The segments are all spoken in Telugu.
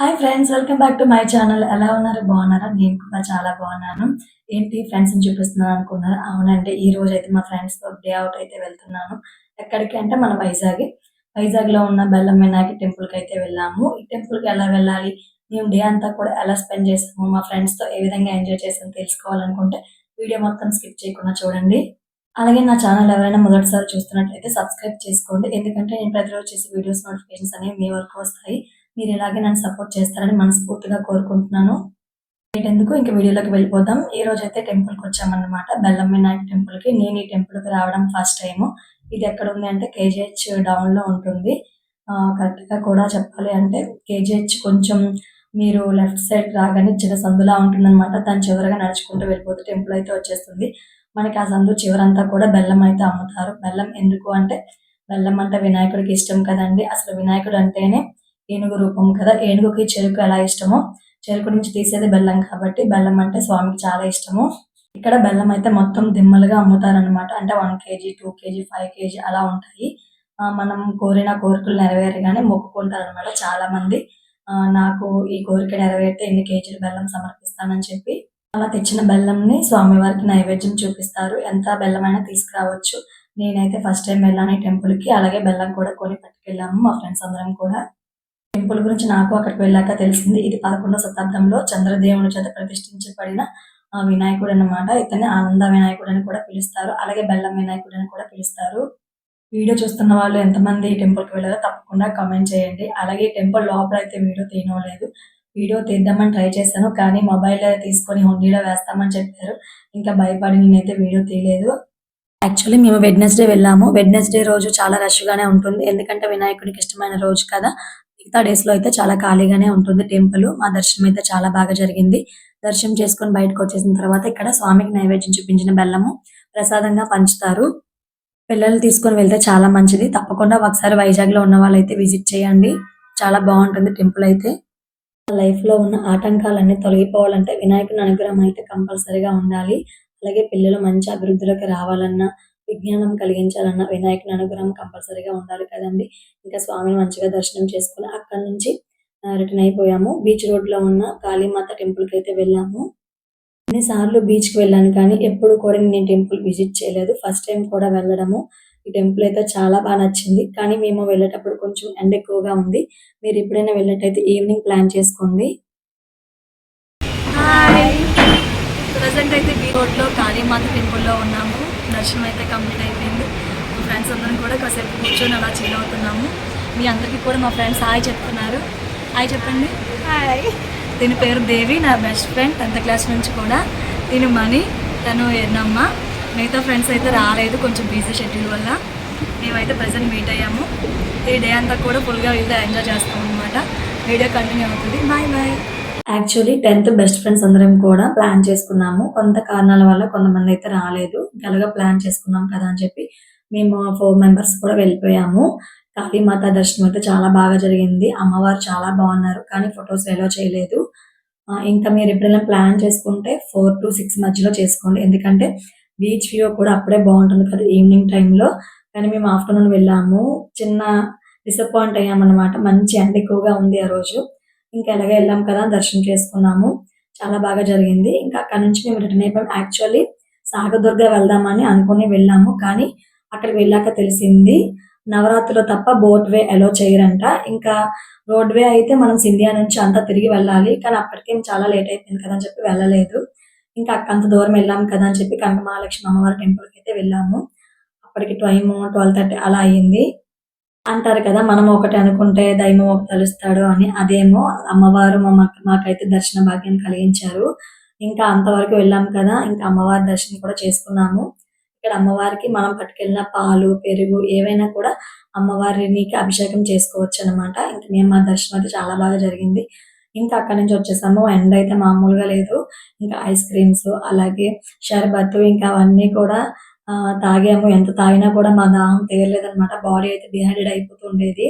Hi friends, welcome back to my channel. ఎలా ఉన్నారు? బాగున్నారా? నేను కూడా చాలా బాగున్నాను. ఏంటి ఫ్రెండ్స్ని చూపిస్తున్నాను అనుకున్నారా? అవునండి, ఈ రోజు అయితే మా ఫ్రెండ్స్తో డే అవుట్ అయితే వెళ్తున్నాను. ఎక్కడికి అంటే మన వైజాగ్లో ఉన్న బెల్లం వినాయక టెంపుల్కి అయితే వెళ్ళాము. ఈ టెంపుల్కి ఎలా వెళ్ళాలి, మేము డే అంతా కూడా ఎలా స్పెండ్ చేసాము, మా ఫ్రెండ్స్తో ఏ విధంగా ఎంజాయ్ చేసాము తెలుసుకోవాలనుకుంటే వీడియో మొత్తం స్కిప్ చేయకుండా చూడండి. అలాగే నా ఛానల్ ఎవరైనా మొదటిసారి చూస్తున్నట్లయితే సబ్స్క్రైబ్ చేసుకోండి. ఎందుకంటే నేను ప్రతిరోజు చేసే వీడియోస్ నోటిఫికేషన్స్ అనేవి మీ వరకు వస్తాయి. మీరు ఇలాగే నన్ను సపోర్ట్ చేస్తారని మనస్ఫూర్తిగా కోరుకుంటున్నాను. ఎందుకు ఇంక వీడియోలోకి వెళ్ళిపోదాం. ఈ రోజు అయితే టెంపుల్కి వచ్చామన్నమాట, బెల్లం వినాయక టెంపుల్కి. నేను ఈ టెంపుల్కి రావడం ఫస్ట్ టైం. ఇది ఎక్కడ ఉంది అంటే కేజీహెచ్ డౌన్లో ఉంటుంది. కరెక్ట్గా కూడా చెప్పాలి అంటే కేజీహెచ్ కొంచెం మీరు లెఫ్ట్ సైడ్ రాగానే చిన్న సందులా ఉంటుందన్నమాట. దాని చివరగా నడుచుకుంటూ వెళ్ళిపోతే టెంపుల్ అయితే వచ్చేస్తుంది. మనకి ఆ సందు చివరంతా కూడా బెల్లం అయితే అమ్ముతారు. బెల్లం ఎందుకు అంటే బెల్లం అంటే వినాయకుడికి ఇష్టం కదండి. అసలు వినాయకుడు అంటేనే ఏనుగు రూపం కదా. ఏనుగుకి చెరుకు ఎలా ఇష్టమో, చెరుకు నుంచి తీసేది బెల్లం కాబట్టి బెల్లం అంటే స్వామికి చాలా ఇష్టము. ఇక్కడ బెల్లం అయితే మొత్తం దిమ్మలుగా అమ్ముతారనమాట. అంటే 1 కేజీ, 2 కేజీ, 5 కేజీ అలా ఉంటాయి. మనం కోరిన కోరికలు నెరవేరగానే మొక్కుకుంటారనమాట చాలా మంది. నాకు ఈ కోరిక నెరవేరితే ఇన్ని కేజీలు బెల్లం సమర్పిస్తానని చెప్పి అలా తెచ్చిన బెల్లంని స్వామివారికి నైవేద్యం చూపిస్తారు. ఎంత బెల్లమైనా తీసుకురావచ్చు. నేనైతే ఫస్ట్ టైం వెళ్ళాను ఈ టెంపుల్కి. అలాగే బెల్లం కూడా కొని పట్టుకెళ్ళాము మా ఫ్రెండ్స్ అందరం కూడా. టెంపుల్ గురించి నాకు అక్కడికి వెళ్ళాక తెలిసింది. ఇది 11వ శతాబ్దంలో చంద్రదేవుని చేత ప్రతిష్ఠించబడిన వినాయకుడు అన్నమాట. ఇతన్ని ఆనంద వినాయకుడు అని కూడా పిలుస్తారు. అలాగే బెల్లం వినాయకుడు అని కూడా పిలుస్తారు. వీడియో చూస్తున్న వాళ్ళు ఎంతమంది ఈ టెంపుల్కి వెళ్ళారో తప్పకుండా కామెంట్ చేయండి. అలాగే టెంపుల్ లోపల అయితే వీడియో తీయలేదు. వీడియో తీద్దామని ట్రై చేశాను, కానీ మొబైల్ తీసుకొని హుండీలో వేస్తామని చెప్పారు. ఇంకా భయపడి నేనైతే వీడియో తీయలేదు. యాక్చువల్లీ మేము వెడ్నెస్డే వెళ్ళాము. వెడ్నెస్డే రోజు చాలా రష్గానే ఉంటుంది. ఎందుకంటే వినాయకుడికి ఇష్టమైన రోజు కదా. మిగతా డేస్లో అయితే చాలా ఖాళీగానే ఉంటుంది టెంపుల్. మా దర్శనం అయితే చాలా బాగా జరిగింది. దర్శనం చేసుకొని బయటకు వచ్చేసిన తర్వాత ఇక్కడ స్వామికి నైవేద్యం చూపించిన బెల్లము ప్రసాదంగా పంచుతారు. పిల్లల్ని తీసుకొని వెళ్తే చాలా మంచిది. తప్పకుండా ఒకసారి వైజాగ్లో ఉన్న వాళ్ళైతే విజిట్ చేయండి. చాలా బాగుంటుంది టెంపుల్ అయితే. లైఫ్లో ఉన్న ఆటంకాలన్నీ తొలగిపోవాలంటే వినాయకుని అనుగ్రహం అయితే కంపల్సరీగా ఉండాలి. అలాగే పిల్లలు మంచి అభివృద్ధిలోకి రావాలన్నా, విజ్ఞానం కలిగించాలన్నా వినాయకుని అనుగ్రహం కంపల్సరీగా ఉండాలి కదండి. ఇంకా స్వామిని మంచిగా దర్శనం చేసుకుని అక్కడి నుంచి రిటర్న్ అయిపోయాము. బీచ్ రోడ్లో ఉన్న కాళీమాత టెంపుల్కి అయితే వెళ్ళాము. ఎన్నిసార్లు బీచ్కి వెళ్ళాను కానీ ఎప్పుడు కూడా నేను టెంపుల్ విజిట్ చేయలేదు. ఫస్ట్ టైం కూడా వెళ్ళడము. ఈ టెంపుల్ అయితే చాలా బాగా నచ్చింది. కానీ మేము వెళ్ళేటప్పుడు కొంచెం ఎండ ఎక్కువగా ఉంది. మీరు ఎప్పుడైనా వెళ్ళేటైతే ఈవినింగ్ ప్లాన్ చేసుకోండి. హాయ్, ప్రజెంట్ అయితే బీ రోడ్లో కాళీమాత టెంపుల్లో ఉన్నాము. దర్శనం అయితే కంప్లీట్ అయిపోయింది. మా ఫ్రెండ్స్ అందరం కూడా కాసేపు కూర్చొని అలా చిల్ అవుతున్నాము. మీ అందరికీ కూడా మా ఫ్రెండ్స్ హాయ్ చెప్తున్నారు. హాయ్ చెప్పండి. హాయ్. దీని పేరు దేవి, నా బెస్ట్ ఫ్రెండ్ 10th క్లాస్ నుంచి కూడా. దీని మనీ, తను ఎన్నమ్మ. మిగతా ఫ్రెండ్స్ అయితే రాలేదు, కొంచెం బిజీ షెడ్యూల్ వల్ల. మేమైతే ప్రజెంట్ మీట్ అయ్యాము. ఈ డే అంతా కూడా ఫుల్గా వీళ్ళతో ఎంజాయ్ చేస్తాం అనమాట. వీడియో కంటిన్యూ అవుతుంది. Bye bye. Actually 10th best friends అందరం కూడా ప్లాన్ చేసుకున్నాము. కొంత కారణాల వల్ల కొంతమంది అయితే రాలేదు. ఎలాగో ప్లాన్ చేసుకున్నాం కదా అని చెప్పి మేము 4 మెంబర్స్ కూడా వెళ్ళిపోయాము. కాళీమాత దర్శనం అయితే చాలా బాగా జరిగింది. అమ్మవారు చాలా బాగున్నారు, కానీ ఫొటోస్ ఎలో చేయలేదు. ఇంకా మీరు ఎప్పుడైనా ప్లాన్ చేసుకుంటే 4 to 6 మధ్యలో చేసుకోండి. ఎందుకంటే బీచ్ వ్యూ కూడా అప్పుడే బాగుంటుంది కదా ఈవినింగ్ టైంలో. కానీ మేము ఆఫ్టర్నూన్ వెళ్ళాము. చిన్న డిసప్పాయింట్ అయ్యామన్నమాట. మంచి ఎండ ఎక్కువగా ఉంది ఆ రోజు. ఇంకా ఎలాగో వెళ్ళాం కదా, దర్శనం చేసుకున్నాము. చాలా బాగా జరిగింది. ఇంకా అక్కడ నుంచి మేము రిటర్న్ అయిపోయాం. యాక్చువల్లీ సాగదుర్గ వెళ్దామని అనుకుని వెళ్ళాము, కానీ అక్కడికి వెళ్ళాక తెలిసింది నవరాత్రిలో తప్ప బోట్ వే అలో చేయరంట. ఇంకా రోడ్ వే అయితే మనం సింధియా నుంచి అంతా తిరిగి వెళ్ళాలి. కానీ అప్పటికే చాలా లేట్ అయిపోయింది కదా అని చెప్పి వెళ్ళలేదు. ఇంకా అంత దూరం వెళ్ళాం కదా అని చెప్పి కనక మహాలక్ష్మి అమ్మవారి టెంపుల్కి అయితే వెళ్ళాము. అప్పటికి టైము 12:30 అలా అయ్యింది. అంటారు కదా, మనం ఒకటి అనుకుంటే దైవం ఒకటి తలుస్తాడు అని. అదేమో అమ్మవారు మాకైతే దర్శన భాగ్యం కలిగించారు. ఇంకా అంతవరకు వెళ్ళాం కదా, ఇంకా అమ్మవారి దర్శనం కూడా చేసుకున్నాము. ఇక్కడ అమ్మవారికి మనం పట్టుకెళ్ళిన పాలు, పెరుగు ఏవైనా కూడా అమ్మవారికి అభిషేకం చేసుకోవచ్చు అనమాట. ఇంక మేము మా దర్శనం అయితే చాలా బాగా జరిగింది. ఇంకా అక్కడి నుంచి వచ్చేసాము. ఎండ అయితే మామూలుగా లేదు. ఇంకా ఐస్ క్రీమ్స్, అలాగే షర్బత్, ఇంకా అవన్నీ కూడా తాగాము. ఎంత తాగినా కూడా మా దాహం తీరలేదనమాట. బాడీ అయితే డిహైడ్రేట్ అయిపోతుండేది.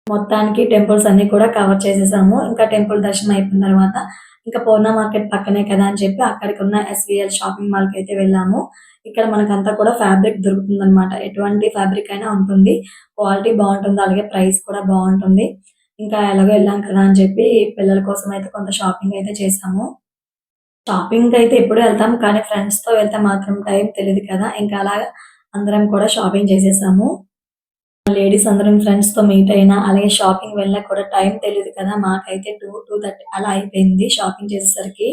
మొత్తానికి టెంపుల్స్ అన్ని కూడా కవర్ చేసేసాము. ఇంకా టెంపుల్ దర్శనం అయిపోయిన తర్వాత ఇంకా పూర్ణ మార్కెట్ పక్కనే కదా అని చెప్పి అక్కడికి ఉన్న ఎస్విఎల్ షాపింగ్ మాల్కి అయితే వెళ్ళాము. ఇక్కడ మనకంతా కూడా ఫ్యాబ్రిక్ దొరుకుతుందనమాట. ఎటువంటి ఫ్యాబ్రిక్ అయినా ఉంటుంది. క్వాలిటీ బాగుంటుంది, అలాగే ప్రైస్ కూడా బాగుంటుంది. ఇంకా ఎలాగో వెళ్ళాం కదా అని చెప్పి పిల్లల కోసం అయితే కొంత షాపింగ్ అయితే చేశాము. షాపింగ్‌కైతే ఎప్పుడూ వెళ్తాం. కానీ ఫ్రెండ్స్‌తో వెళ్తే మాత్రం టైం తెలీదు కదా! ఇంకా అలాగా అందరం కూడా షాపింగ్ చేసేసాము. లేడీస్ అందరం ఫ్రెండ్స్‌తో మీట్ అయినా, అలాగే షాపింగ్ వెళ్ళినా కూడా టైం తెలీదు కదా! మాకైతే 2:30 అలా అయిపోయింది షాపింగ్ చేసేసరికి.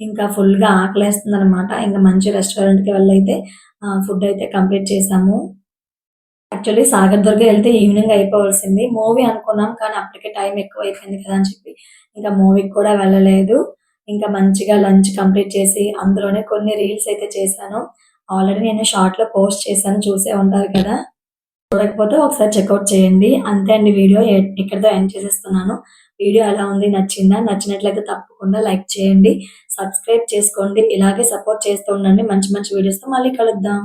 ఇంకా ఫుల్‌గా ఆకలేస్తుందనమాట. ఇంక మంచి రెస్టారెంట్‌కి వెళ్ళైతే ఫుడ్ అయితే కంప్లీట్ చేశాము. యాక్చువల్లీ సాగర్ దుర్గ ఎళ్తే ఈవినింగ్ అయిపోవాల్సింది. మూవీ అనుకున్నాం. కానీ అప్పటికే టైం ఎక్కువైపోయింది కదా! అని చెప్పి ఇంకా మూవీకి కూడా వెళ్ళలేదు. ఇంకా మంచిగా లంచ్ కంప్లీట్ చేసి అందులోనే కొన్ని రీల్స్ అయితే చేశాను. ఆల్రెడీ నేను షార్ట్‌లో పోస్ట్ చేశాను. చూసే ఉంటారు కదా! చూడకపోతే ఒకసారి చెకౌట్ చేయండి. అంతే అండి వీడియో ఇక్కడితో ఎండ్ చేసేస్తున్నాను. వీడియో ఎలా ఉంది? నచ్చిందా? నచ్చినట్లయితే తప్పకుండా లైక్ చేయండి. సబ్స్క్రైబ్ చేసుకోండి. ఇలాగే సపోర్ట్ చేస్తూ ఉండండి. మంచి మంచి వీడియోస్‌తో మళ్ళీ కలుద్దాం.